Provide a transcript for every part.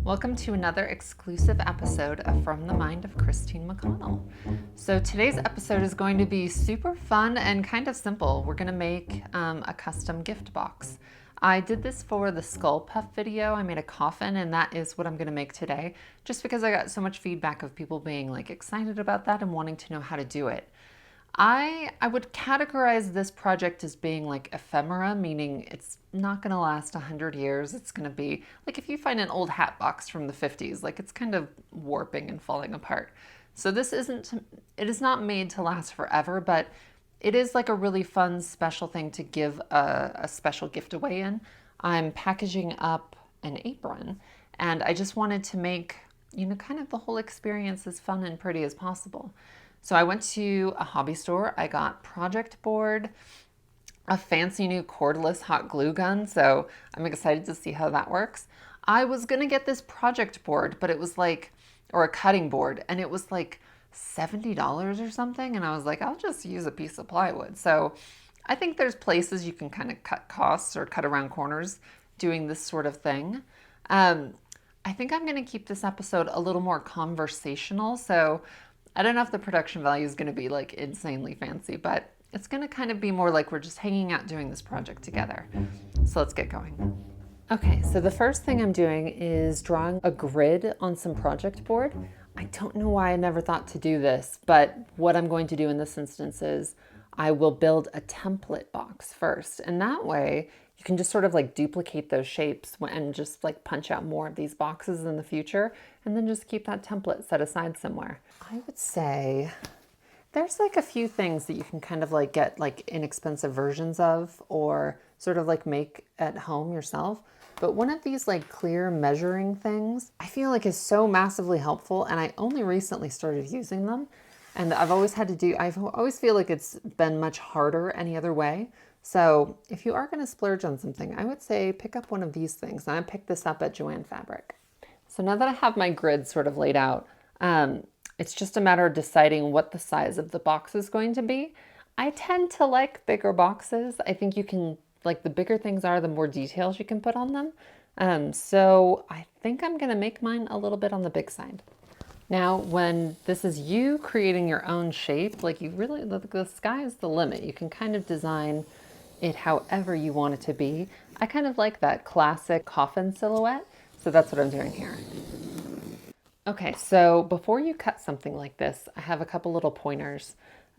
Welcome to another exclusive episode of From the Mind of Christine McConnell. So today's episode is going to be super fun and kind of simple. We're going to make a custom gift box. I did this for the skull puff video. I made a coffin, and that is what I'm going to make today, just because I got so much feedback of people being like excited about that and wanting to know how to do it. I would categorize this project as being like ephemera, meaning it's not going to last 100 years. It's going to be like if you find an old hat box from the 50s, like it's kind of warping and falling apart. So it is not made to last forever, but it is like a really fun, special thing to give a special gift away in. I'm packaging up an apron, and I just wanted to make, kind of the whole experience as fun and pretty as possible. So I went to a hobby store. I got project board, a fancy new cordless hot glue gun. So I'm excited to see how that works. I was going to get this project board, but it was or a cutting board, and it was like $70 or something. And I was like, I'll just use a piece of plywood. So I think there's places you can kind of cut costs or cut around corners doing this sort of thing. I think I'm going to keep this episode a little more conversational. So I don't know if the production value is going to be like insanely fancy, but it's going to kind of be more like we're just hanging out doing this project together. So let's get going. Okay, so the first thing I'm doing is drawing a grid on some project board. I don't know why I never thought to do this, but what I'm going to do in this instance is I will build a template box first. And that way you can just sort of like duplicate those shapes and just like punch out more of these boxes in the future, and then just keep that template set aside somewhere. I would say there's like a few things that you can kind of like get like inexpensive versions of or sort of like make at home yourself. But one of these like clear measuring things I feel like is so massively helpful, and I only recently started using them. And I always feel like it's been much harder any other way. So if you are going to splurge on something, I would say pick up one of these things. And I picked this up at Joann Fabric. So now that I have my grid sort of laid out, it's just a matter of deciding what the size of the box is going to be. I tend to like bigger boxes. I think you can, like the bigger things are, the more details you can put on them. So I think I'm going to make mine a little bit on the big side. Now, when this is you creating your own shape, like the sky is the limit. You can kind of design it however you want it to be. I kind of like that classic coffin silhouette, so that's what I'm doing here. Okay, so before you cut something like this, I have a couple little pointers.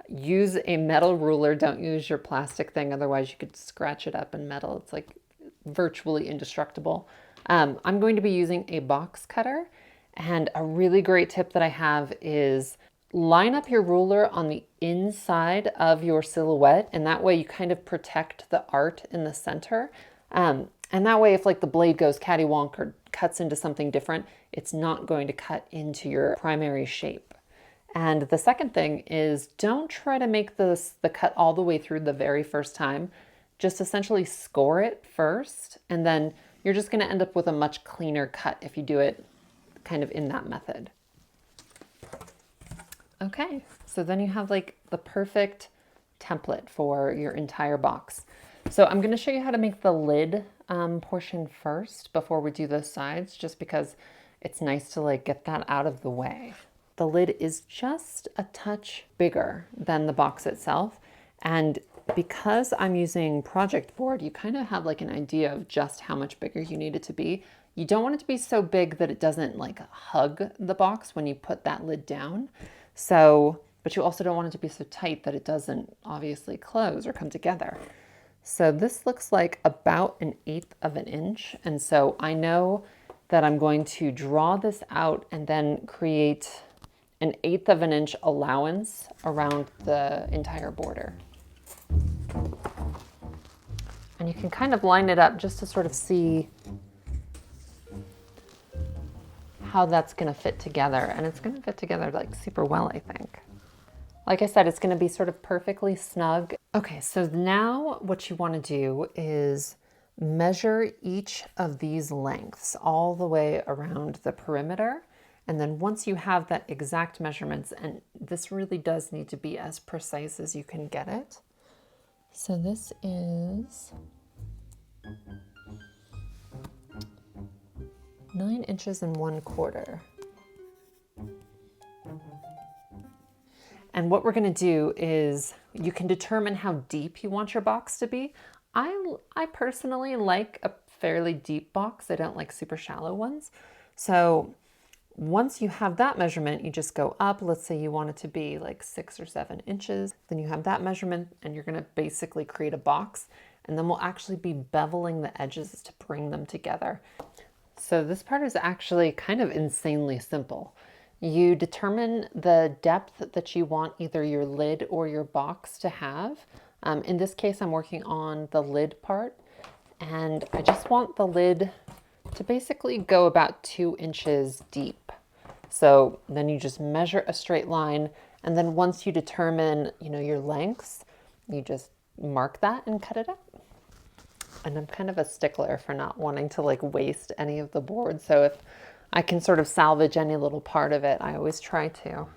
Use a metal ruler, don't use your plastic thing, otherwise you could scratch it up in metal. It's like virtually indestructible. I'm going to be using a box cutter, and a really great tip that I have is line up your ruler on the inside of your silhouette, and that way you kind of protect the art in the center. And that way if like the blade goes cattywonk or cuts into something different, it's not going to cut into your primary shape. And the second thing is don't try to make the cut all the way through the very first time. Just essentially score it first, and then you're just going to end up with a much cleaner cut if you do it kind of in that method. Okay, so then you have like the perfect template for your entire box. So I'm going to show you how to make the lid portion first before we do those sides, just because it's nice to like get that out of the way. The lid is just a touch bigger than the box itself, and because I'm using project board, you kind of have like an idea of just how much bigger you need it to be. You don't want it to be so big that it doesn't like hug the box when you put that lid down. So, but you also don't want it to be so tight that it doesn't obviously close or come together. So this looks like about 1/8 of an inch. And so I know that I'm going to draw this out and then create 1/8 of an inch allowance around the entire border. And you can kind of line it up just to sort of see how that's going to fit together. And it's going to fit together like super well, I think. Like I said, it's going to be sort of perfectly snug. Okay, so now what you want to do is measure each of these lengths all the way around the perimeter. And then once you have that exact measurements, and this really does need to be as precise as you can get it. So this is 9 inches and 1/4. And what we're going to do is you can determine how deep you want your box to be. I personally like a fairly deep box. I don't like super shallow ones. So once you have that measurement, you just go up. Let's say you want it to be like 6 or 7 inches. Then you have that measurement and you're going to basically create a box. And then we'll actually be beveling the edges to bring them together. So this part is actually kind of insanely simple. You determine the depth that you want either your lid or your box to have. In this case, I'm working on the lid part, and I just want the lid to basically go about 2 inches deep. So then you just measure a straight line, and then once you determine, your lengths, you just mark that and cut it up. And I'm kind of a stickler for not wanting to waste any of the board. So if I can sort of salvage any little part of it, I always try to.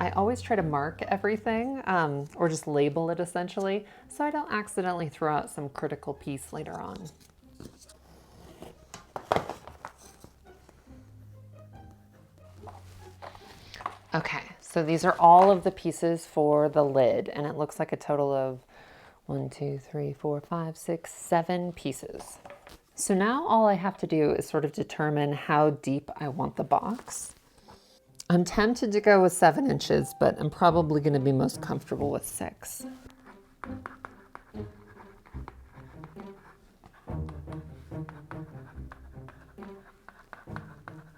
I always try to mark everything or just label it essentially so I don't accidentally throw out some critical piece later on. Okay, so these are all of the pieces for the lid, and it looks like a total of 1, 2, 3, 4, 5, 6, 7 pieces. So now all I have to do is sort of determine how deep I want the box. I'm tempted to go with 7 inches, but I'm probably going to be most comfortable with 6.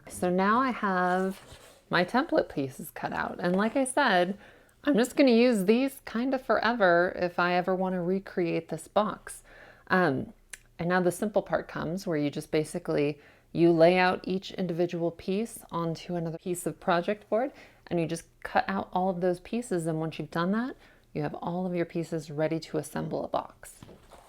So now I have my template pieces cut out. And like I said, I'm just going to use these kind of forever if I ever want to recreate this box. And now the simple part comes where you just basically, you lay out each individual piece onto another piece of project board and you just cut out all of those pieces. And once you've done that, you have all of your pieces ready to assemble a box.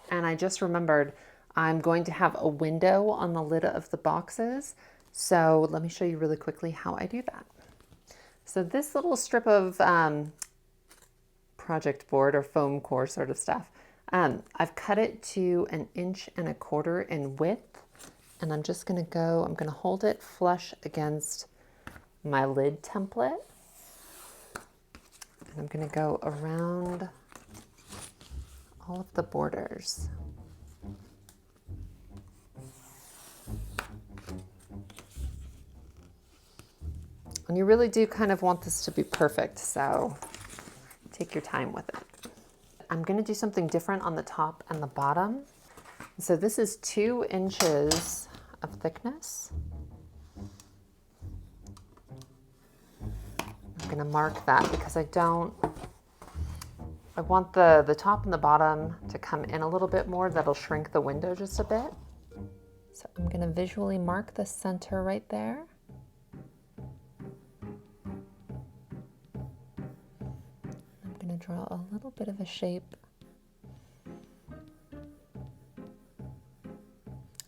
And I just remembered I'm going to have a window on the lid of the boxes. So let me show you really quickly how I do that. So this little strip of project board or foam core sort of stuff, I've cut it to 1 1/4 inches in width. And I'm just going to hold it flush against my lid template. And I'm going to go around all of the borders. And you really do kind of want this to be perfect, so take your time with it. I'm going to do something different on the top and the bottom. So this is 2 inches of thickness. I'm going to mark that because I want the top and the bottom to come in a little bit more. That'll shrink the window just a bit. So I'm going to visually mark the center right there. I'm going to draw a little bit of a shape.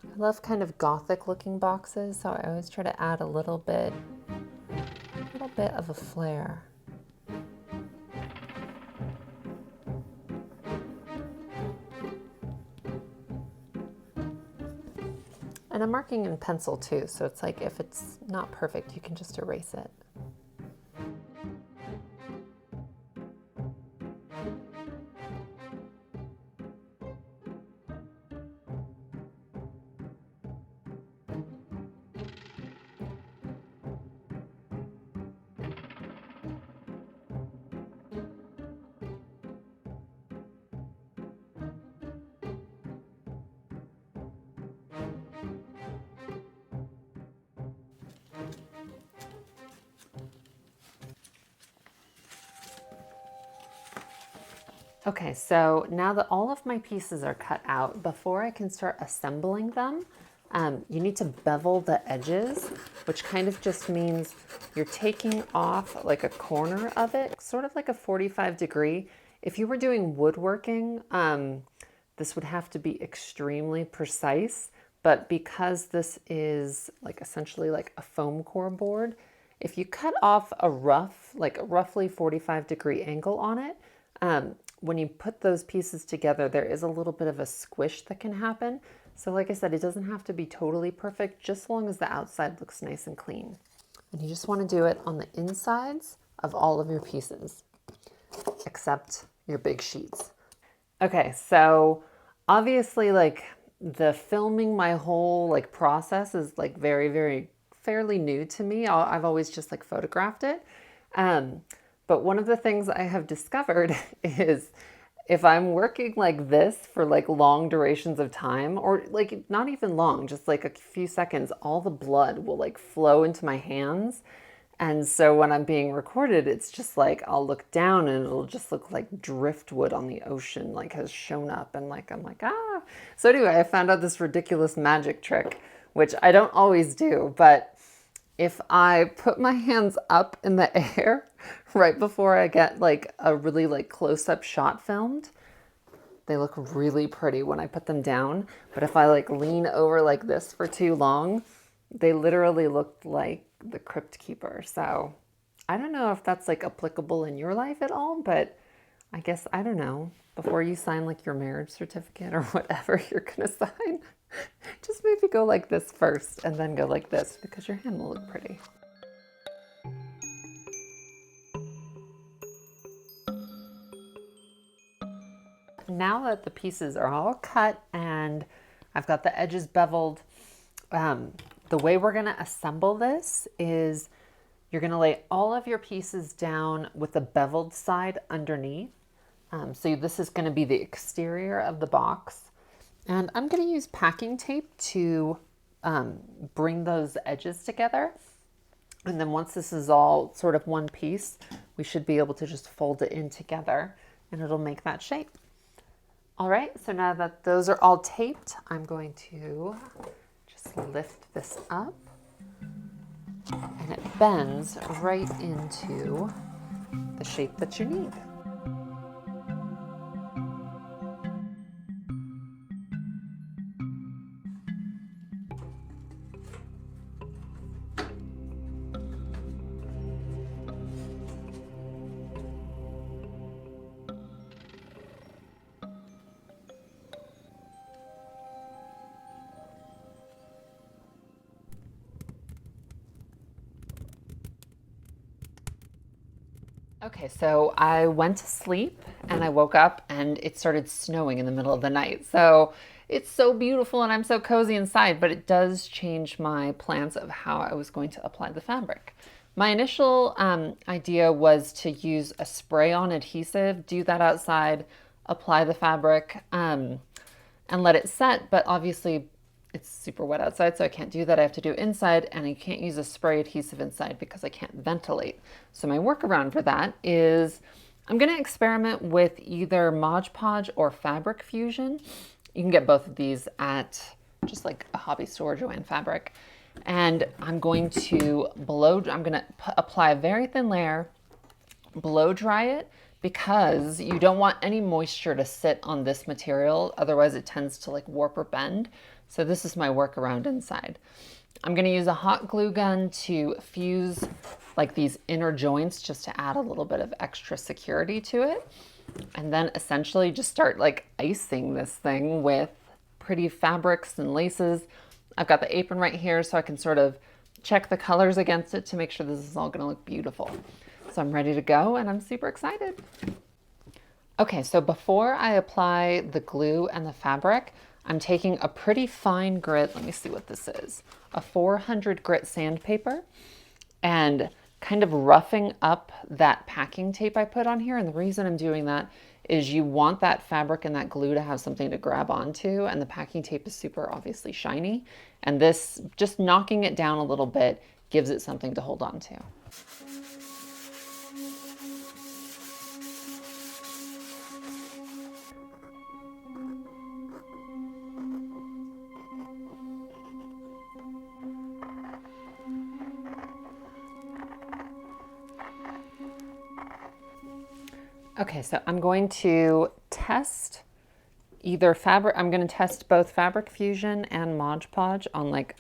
I love kind of gothic looking boxes, so I always try to add a little bit of a flair. And I'm marking in pencil too, so it's like if it's not perfect, you can just erase it. Okay, so now that all of my pieces are cut out, before I can start assembling them, you need to bevel the edges, which kind of just means you're taking off like a corner of it, sort of like a 45-degree. If you were doing woodworking, this would have to be extremely precise, but because this is like essentially like a foam core board, if you cut off a roughly 45-degree angle on it, when you put those pieces together, there is a little bit of a squish that can happen. So like I said, it doesn't have to be totally perfect, just as long as the outside looks nice and clean. And you just want to do it on the insides of all of your pieces, except your big sheets. Okay, so obviously like the filming my whole like process is like very fairly new to me. I've always just like photographed it. But one of the things I have discovered is if I'm working like this for like long durations of time, or like not even long, just like a few seconds, all the blood will like flow into my hands. And so when I'm being recorded, it's just like I'll look down and it'll just look like driftwood on the ocean, like has shown up, and like I'm like, ah. So anyway, I found out this ridiculous magic trick, which I don't always do, but if I put my hands up in the air right before I get like a really like close-up shot filmed, they look really pretty when I put them down. But if I like lean over like this for too long, they literally look like the crypt keeper. So I don't know if that's like applicable in your life at all, but I guess, I don't know, before you sign like your marriage certificate or whatever you're gonna sign, just maybe go like this first and then go like this, because your hand will look pretty. Now that the pieces are all cut and I've got the edges beveled, the way we're gonna assemble this is you're gonna lay all of your pieces down with the beveled side underneath. So this is gonna be the exterior of the box. And I'm gonna use packing tape to bring those edges together. And then once this is all sort of one piece, we should be able to just fold it in together and it'll make that shape. All right, so now that those are all taped, I'm going to just lift this up and it bends right into the shape that you need. Okay, so I went to sleep and I woke up and it started snowing in the middle of the night. So it's so beautiful and I'm so cozy inside, but it does change my plans of how I was going to apply the fabric. My initial idea was to use a spray-on adhesive, do that outside, apply the fabric, and let it set, but obviously it's super wet outside, so I can't do that. I have to do it inside, and I can't use a spray adhesive inside because I can't ventilate. So my workaround for that is I'm gonna experiment with either Mod Podge or Fabric Fusion. You can get both of these at just like a hobby store, Joann Fabric. And I'm going to apply a very thin layer, blow dry it, because you don't want any moisture to sit on this material. Otherwise it tends to like warp or bend. So this is my workaround inside. I'm gonna use a hot glue gun to fuse like these inner joints just to add a little bit of extra security to it. And then essentially just start like icing this thing with pretty fabrics and laces. I've got the apron right here so I can sort of check the colors against it to make sure this is all gonna look beautiful. So I'm ready to go and I'm super excited. Okay, so before I apply the glue and the fabric, I'm taking a pretty fine grit, let me see what this is, a 400 grit sandpaper, and kind of roughing up that packing tape I put on here. And the reason I'm doing that is you want that fabric and that glue to have something to grab onto, and the packing tape is super obviously shiny. And this, just knocking it down a little bit, gives it something to hold on to. Okay, so I'm going to test either fabric, I'm going to test both Fabric Fusion and Mod Podge on like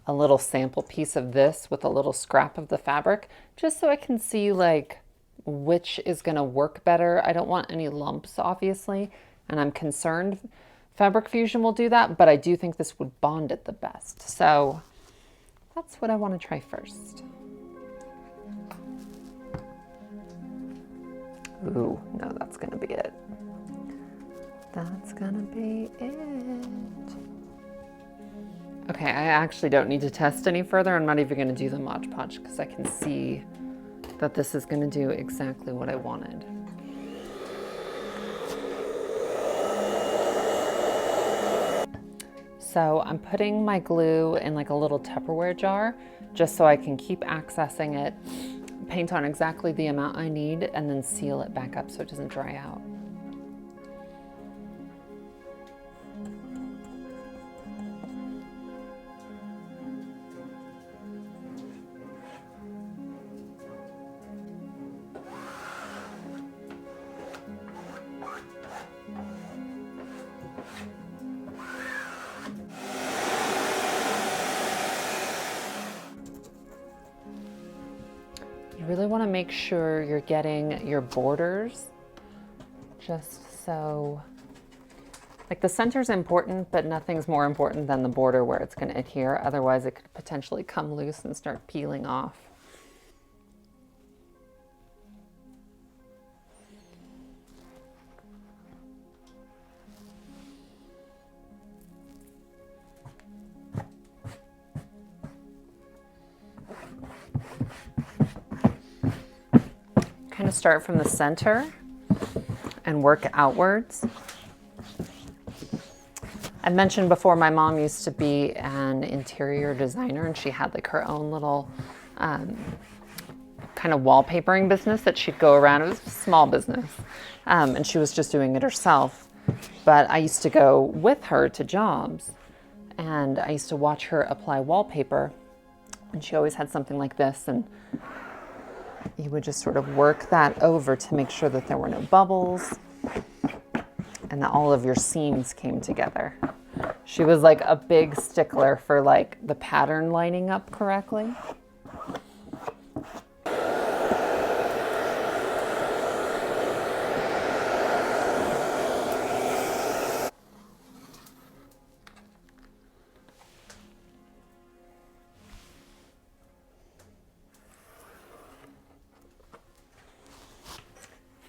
a little sample piece of this with a little scrap of the fabric, just so I can see like which is going to work better. I don't want any lumps, obviously, and I'm concerned Fabric Fusion will do that, but I do think this would bond it the best. So that's what I want to try first. Ooh, no, that's going to be it. That's going to be it. Okay, I actually don't need to test any further. I'm not even going to do the Mod Podge because I can see that this is going to do exactly what I wanted. So I'm putting my glue in like a little Tupperware jar just so I can keep accessing it, paint on exactly the amount I need, and then seal it back up so it doesn't dry out. You really want to make sure you're getting your borders just so, like the center's important, but nothing's more important than the border where it's going to adhere. Otherwise it could potentially come loose and start peeling off. Kind of start from the center and work outwards. I mentioned before my mom used to be an interior designer, and she had like her own little kind of wallpapering business that she'd go around. It was a small business, and she was just doing it herself. But I used to go with her to jobs, and I used to watch her apply wallpaper, and she always had something like this, and you would just sort of work that over to make sure that there were no bubbles and that all of your seams came together. She was like a big stickler for like the pattern lining up correctly.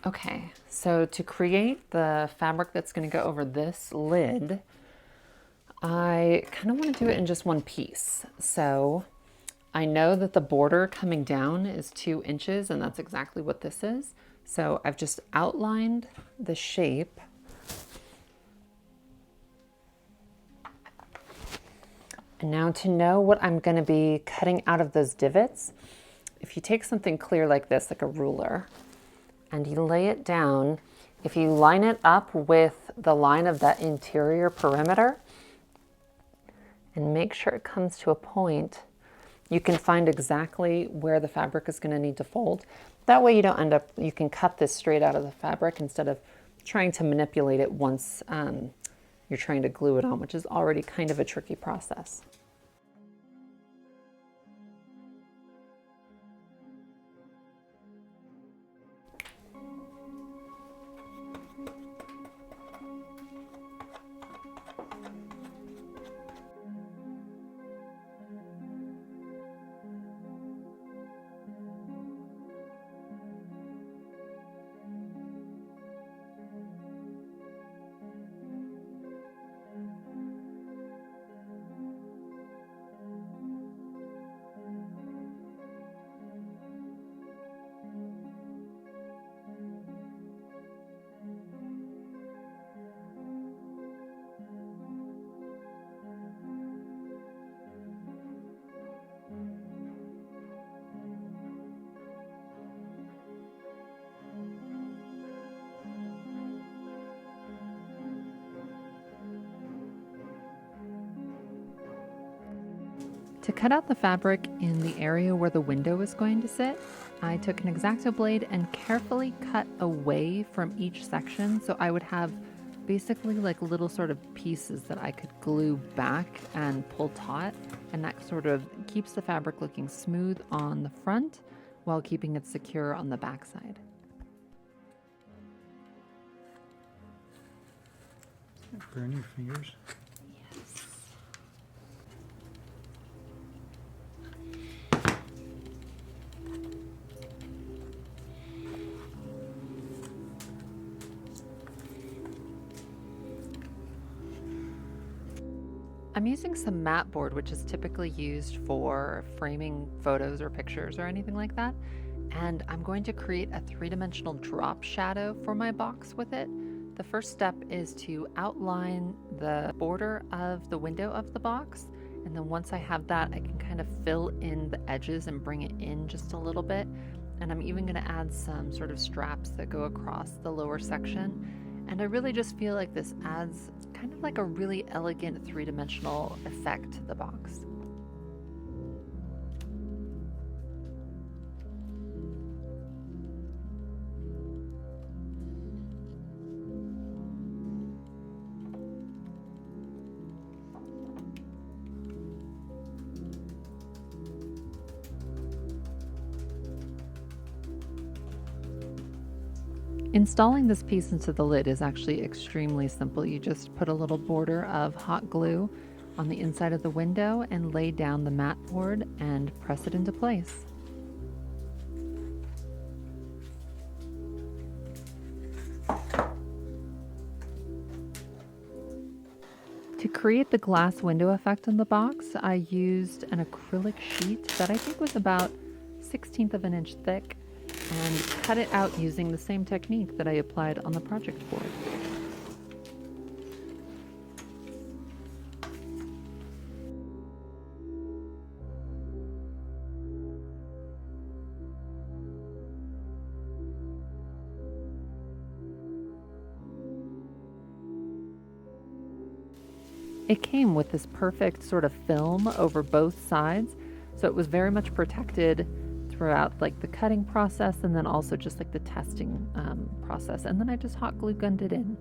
Okay, so to create the fabric that's going to go over this lid, I kind of want to do it in just one piece. So I know that the border coming down is 2 inches, and that's exactly what this is. So I've just outlined the shape. And now to know what I'm going to be cutting out of those divots, if you take something clear like this, like a ruler, and you lay it down, if you line it up with the line of that interior perimeter and make sure it comes to a point, you can find exactly where the fabric is going to need to fold. That way you don't end up, you can cut this straight out of the fabric instead of trying to manipulate it once you're trying to glue it on, which is already kind of a tricky process. To cut out the fabric in the area where the window is going to sit, I took an X-Acto blade and carefully cut away from each section so I would have basically like little sort of pieces that I could glue back and pull taut, and that sort of keeps the fabric looking smooth on the front while keeping it secure on the back side. Burn your fingers. Yes. I'm using some mat board, which is typically used for framing photos or pictures or anything like that. And I'm going to create a three-dimensional drop shadow for my box with it. The first step is to outline the border of the window of the box. And then once I have that, I can kind of fill in the edges and bring it in just a little bit. And I'm even going to add some sort of straps that go across the lower section. And I really just feel like this adds kind of like a really elegant three-dimensional effect to the box. Installing this piece into the lid is actually extremely simple. You just put a little border of hot glue on the inside of the window and lay down the mat board and press it into place. To create the glass window effect on the box, I used an acrylic sheet that I think was about 1/16 of an inch thick, and cut it out using the same technique that I applied on the project board. It came with this perfect sort of film over both sides, so it was very much protected throughout like the cutting process, and then also just like the testing process. And then I just hot glue gunned it in.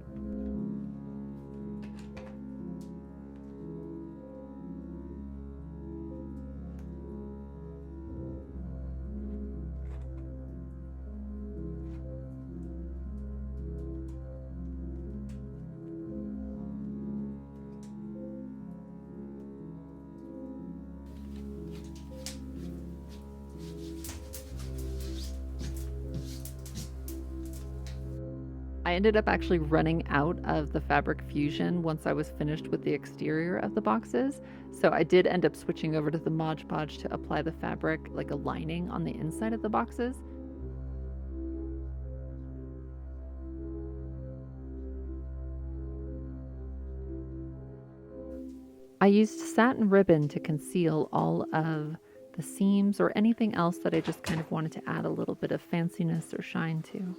I ended up actually running out of the fabric fusion once I was finished with the exterior of the boxes. So I did end up switching over to the Mod Podge to apply the fabric like a lining on the inside of the boxes. I used satin ribbon to conceal all of the seams or anything else that I just kind of wanted to add a little bit of fanciness or shine to.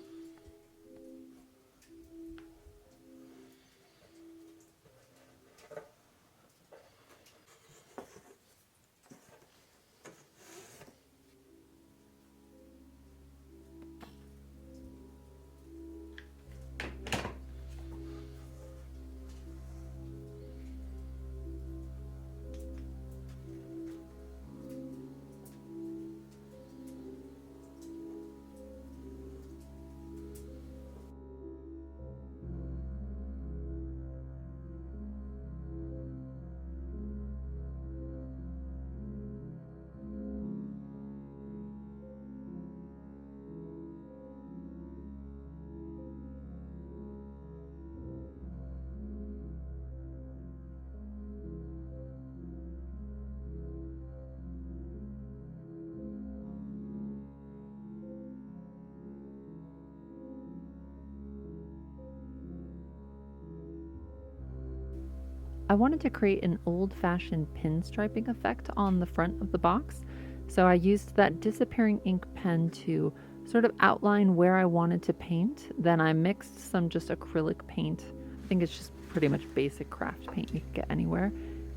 I wanted to create an old-fashioned pinstriping effect on the front of the box, so I used that disappearing ink pen to sort of outline where I wanted to paint. Then I mixed some just acrylic paint. I think it's just pretty much basic craft paint you can get anywhere.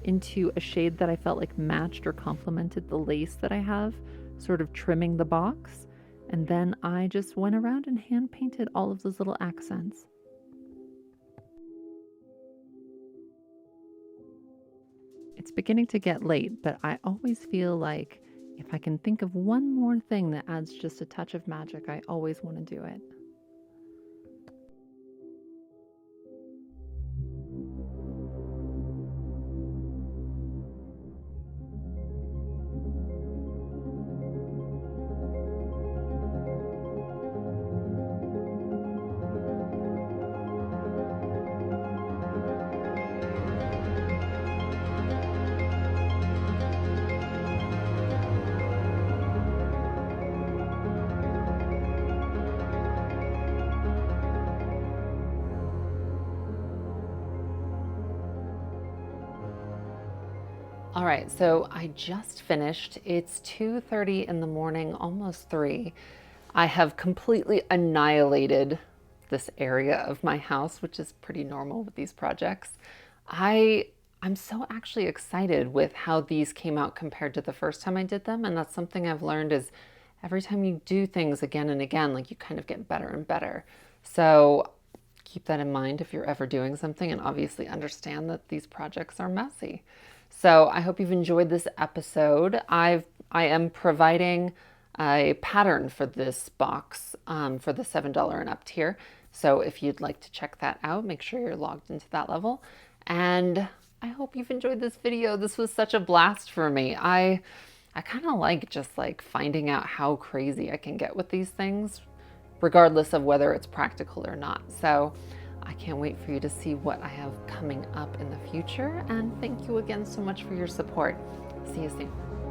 into a shade that I felt like matched or complemented the lace that I have, sort of trimming the box. And then I just went around and hand painted all of those little accents. It's beginning to get late, but I always feel like if I can think of one more thing that adds just a touch of magic, I always want to do it. All right, so I just finished. It's 2:30 in the morning, almost 3. I have completely annihilated this area of my house, which is pretty normal with these projects. I'm so actually excited with how these came out compared to the first time I did them, and that's something I've learned is every time you do things again and again, like you kind of get better and better. So keep that in mind if you're ever doing something, and obviously understand that these projects are messy. So I hope you've enjoyed this episode. I am providing a pattern for this box for the $7 and up tier. So if you'd like to check that out, make sure you're logged into that level. And I hope you've enjoyed this video. This was such a blast for me. I kind of like just like finding out how crazy I can get with these things, regardless of whether it's practical or not. So I can't wait for you to see what I have coming up in the future. And thank you again so much for your support. See you soon.